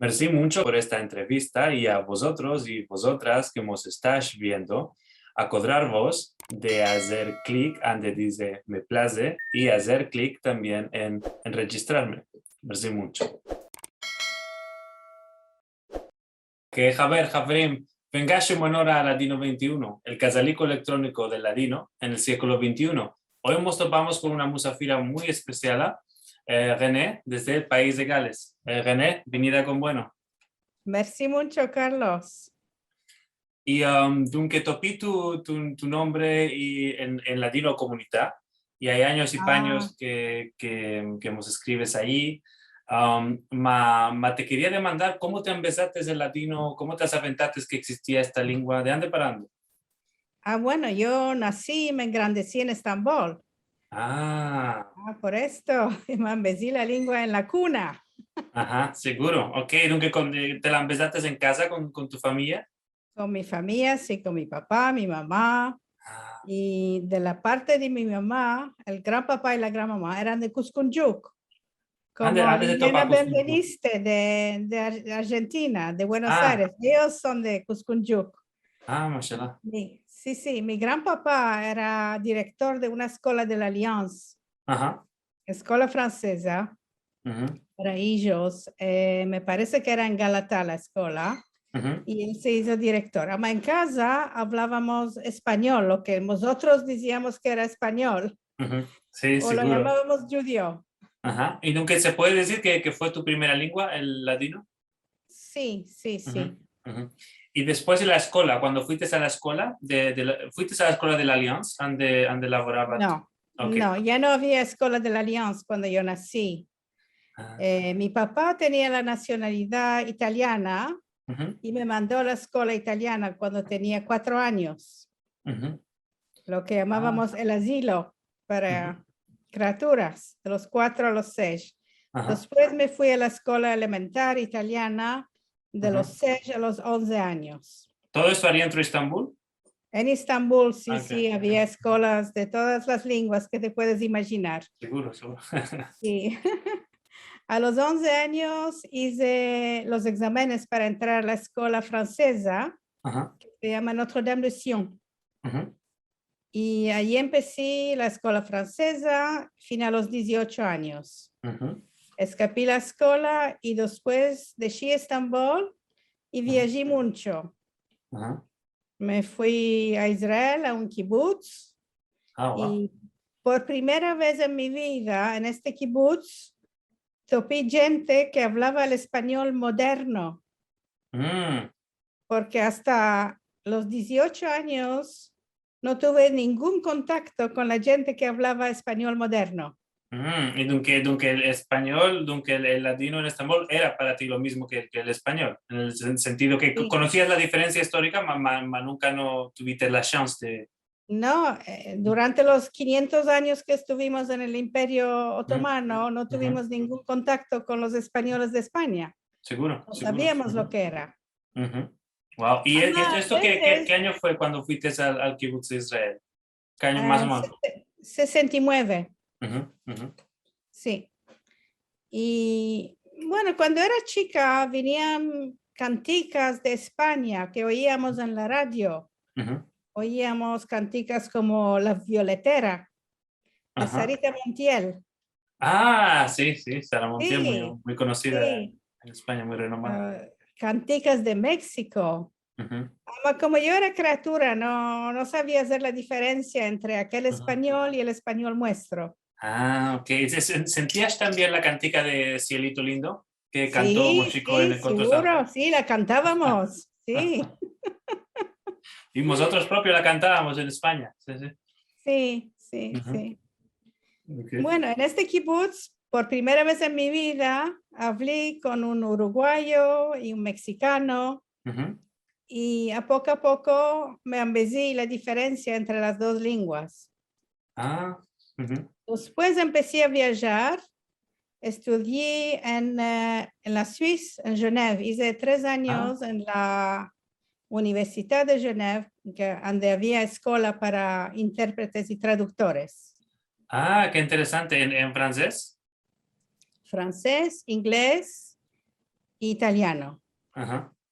Merci mucho por esta entrevista y a vosotros y vosotras que nos estáis viendo, acordaros de hacer clic donde dice me place y hacer clic también en registrarme. Merci mucho. Que Javier, Javrim, vengáis en honor a Ladino 21, el casalico electrónico del Ladino en el siglo XXI. Hoy nos topamos con una musafira muy especial, René, desde el país de Gales. René, venida con bueno. Merci mucho, Carlos. Y dunque topí tu nombre y en Ladino Comunidad, y hay años y paños que nos escribes ahí. Ma te quería demandar cómo te empezaste en latino, cómo te aventaste que existía esta lengua, ¿de dónde parando? Bueno, yo nací y me engrandecí en Estambul. Por esto me embecí la lengua en la cuna. Ajá, seguro. Ok, dunque te la empezaste en casa con tu familia. Con mi familia, sí, con mi papá, mi mamá. Y de la parte de mi mamá, el gran papá y la gran mamá eran de Cuscunjuc. Como Liliana Benveniste de Argentina, de Buenos Aires. Ellos son de Cuscunjuc. Mashallah. Sí, mi gran papá era director de una escuela de la Alliance. Ajá. Escuela francesa. Para ellos, me parece que era en Galatá la escuela. Y él se hizo director. En casa hablábamos español, lo que nosotros decíamos que era español. Sí, o seguro. lo llamábamos judío. Ajá. ¿Y nunca se puede decir que fue tu primera lengua, el ladino? Sí. Y después de la escuela, cuando fuiste a la escuela, fuiste a la escuela de la Allianz, donde laboraba. No, no, ya no había escuela de la Allianz cuando yo nací. Mi papá tenía la nacionalidad italiana y me mandó a la escuela italiana cuando tenía 4 años. Lo que llamábamos el asilo para criaturas, de los 4 a los 6. Después me fui a la escuela elemental italiana de los 6 a los 11 años. ¿Todo esto haría entre Estambul? En Estambul, sí, había escuelas de todas las lenguas que te puedes imaginar. Seguro. Sí. A los 11 años hice los exámenes para entrar a la escuela francesa, que se llama Notre-Dame de Sion. Y ahí empecé la escuela francesa, a los 18 años. Escapé la escuela y después dejé Estambul y viajé mucho. Me fui a Israel, a un kibutz. Y por primera vez en mi vida, en este kibutz, topé gente que hablaba el español moderno. Porque hasta los 18 años no tuve ningún contacto con la gente que hablaba español moderno. Y dunque el español, dunque el latino en Estambul era para ti lo mismo que el español, en el sentido que conocías la diferencia histórica, ma nunca no tuviste la chance de... No, durante los 500 años que estuvimos en el Imperio Otomano, no tuvimos ningún contacto con los españoles de España. Seguro. No sabíamos lo que era. Wow. ¿Y esto qué año fue cuando fuiste al kibutz de Israel? ¿Qué año más o menos? 69. Sí. Y bueno, cuando era chica venían canticas de España que oíamos en la radio. Oíamos canticas como La Violetera, de Sarita Montiel. Sí, Sara Montiel, muy conocida en España, muy renomada. Canticas de México. Como yo era criatura, no sabía hacer la diferencia entre aquel español y el español nuestro. Ok. ¿Sentías también la cantica de Cielito Lindo que cantó Mochico en el seguro, sí, la cantábamos, sí. Y nosotros propios la cantábamos en España. Sí. Okay. Bueno, en este kibutz, por primera vez en mi vida, hablé con un uruguayo y un mexicano. Y a poco me embecí la diferencia entre las dos lenguas. Después empecé a viajar. Estudié en la Suiza, en Genève. Hice 3 años en la Universidad de Genève, donde había escuela para intérpretes y traductores. Qué interesante. ¿En francés? Francés, inglés italiano.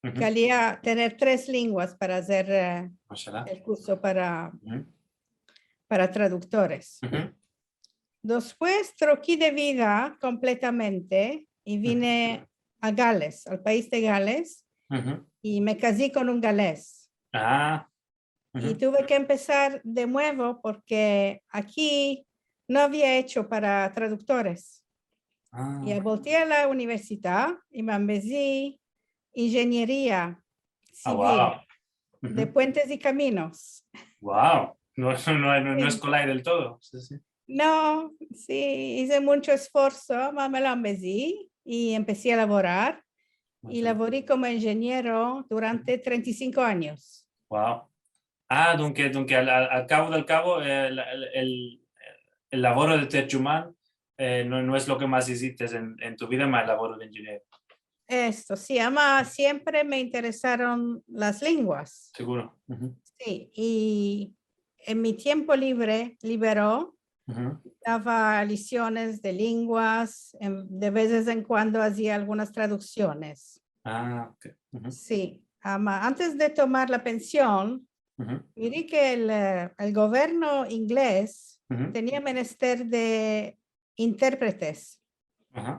Quería tener 3 lenguas para hacer el curso para traductores. Después troqué de vida completamente y vine a Gales, al país de Gales, y me casé con un galés. Y tuve que empezar de nuevo porque aquí no había hecho para traductores. Y volví a la universidad y me empecé ingeniería civil de puentes y caminos. ¡Wow! No es Colai del todo. Sí. No, sí, hice mucho esfuerzo, me lo empecé y empecé a laborar. Y laboré como ingeniero durante 35 años. ¡Wow! Dunque al cabo del cabo, el laboro de terjumán no es lo que más hiciste en tu vida, más el laboro de ingeniero. Esto, sí, además siempre me interesaron las lenguas. Seguro. Sí, y en mi tiempo libre, daba lecciones de lenguas, de vez en cuando hacía algunas traducciones. Okay. Sí, antes de tomar la pensión, miré que el gobierno inglés tenía menester de intérpretes.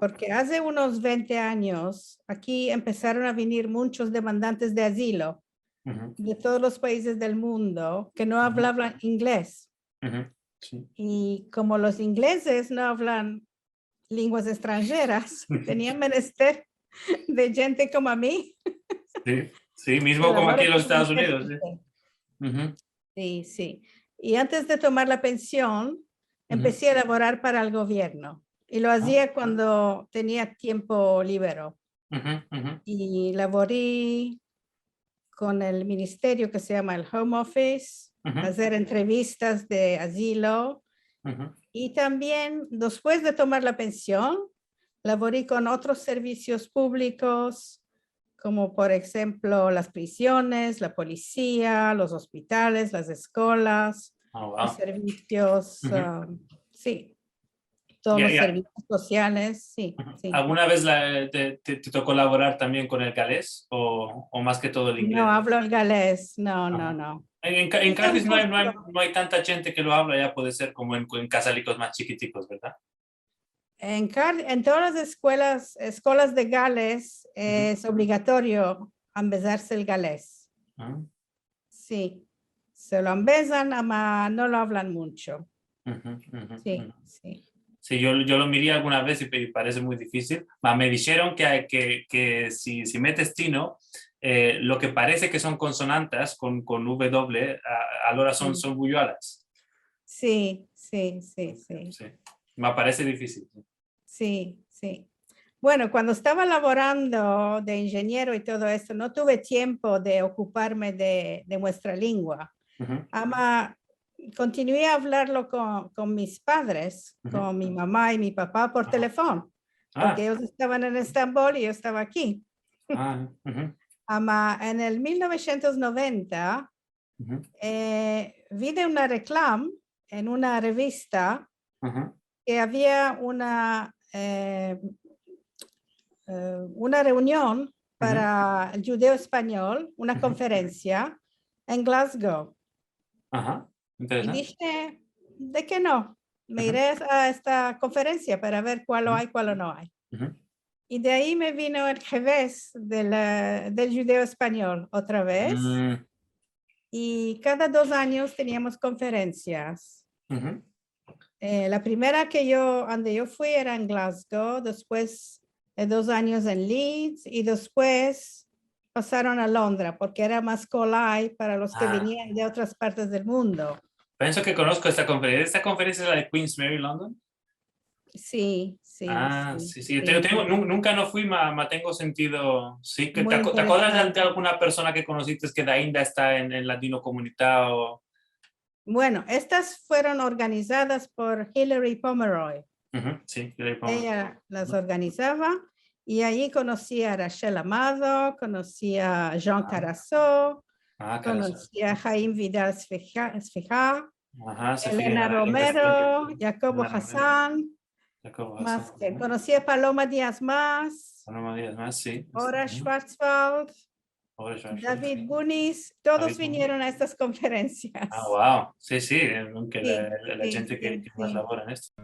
Porque hace unos 20 años aquí empezaron a venir muchos demandantes de asilo de todos los países del mundo que no hablaban inglés. Sí. Y como los ingleses no hablan lenguas extranjeras, tenían menester de gente como a mí. Sí, mismo como aquí en los Estados Unidos. Sí. Y antes de tomar la pensión, empecé a laborar para el gobierno. Y lo hacía cuando tenía tiempo libre. Y laboré con el ministerio que se llama el Home Office, hacer entrevistas de asilo. Y también, después de tomar la pensión, laboré con otros servicios públicos, como por ejemplo las prisiones, la policía, los hospitales, las escuelas, los servicios, sí. Todos los servicios sociales, sí. ¿Alguna vez te tocó laborar también con el galés o más que todo el inglés? No hablo el galés, no. En Cádiz no hay tanta gente que lo habla, ya puede ser como en casalicos más chiquiticos, ¿verdad? En todas las escuelas de Gales es obligatorio empezarse el galés. Sí, se lo empiezan, pero no lo hablan mucho. Sí. Sí, yo lo miré alguna vez y parece muy difícil. Me dijeron que si metes tino, lo que parece que son consonantes con W, ahora son bullualas. Sí. Me parece difícil. Sí. Bueno, cuando estaba laborando de ingeniero y todo esto, no tuve tiempo de ocuparme de nuestra lengua. Continué a hablarlo con mis padres, con mi mamá y mi papá por teléfono, porque ellos estaban en Estambul y yo estaba aquí. En el 1990 vi de una reclama en una revista que había una reunión para el judeo español, una conferencia en Glasgow. Y dije, ¿de qué no? Me iré a esta conferencia para ver cuál hay, cuál no hay. Y de ahí me vino el revés del judeo español otra vez. Y cada 2 años teníamos conferencias. La primera donde yo fui era en Glasgow, después de 2 años en Leeds y después pasaron a Londres porque era más Colai para los que venían de otras partes del mundo. Pienso que conozco esta conferencia. ¿Esta conferencia es la de Queen's Mary London? Sí. Sí. Nunca no fui, pero tengo sentido. Sí, que ¿te acuerdas de alguna persona que conociste que de ainda está en Latino Comunidad? Bueno, estas fueron organizadas por Hilary Pomeroy. Sí, Hilary Pomeroy. Ella las organizaba y allí conocí a Rachel Amado, conocí a Jean Carasso, conocí a Jaime Vidal Esfijá, Elena Romero, Jacobo Hassan. Más que conocí a Paloma Díaz Más. Paloma Díaz Más, sí. Ora Schwarzwald. David Bunis, todos vinieron a estas conferencias. Ah, wow. Sí, sí, la gente que más sí. labora en esto.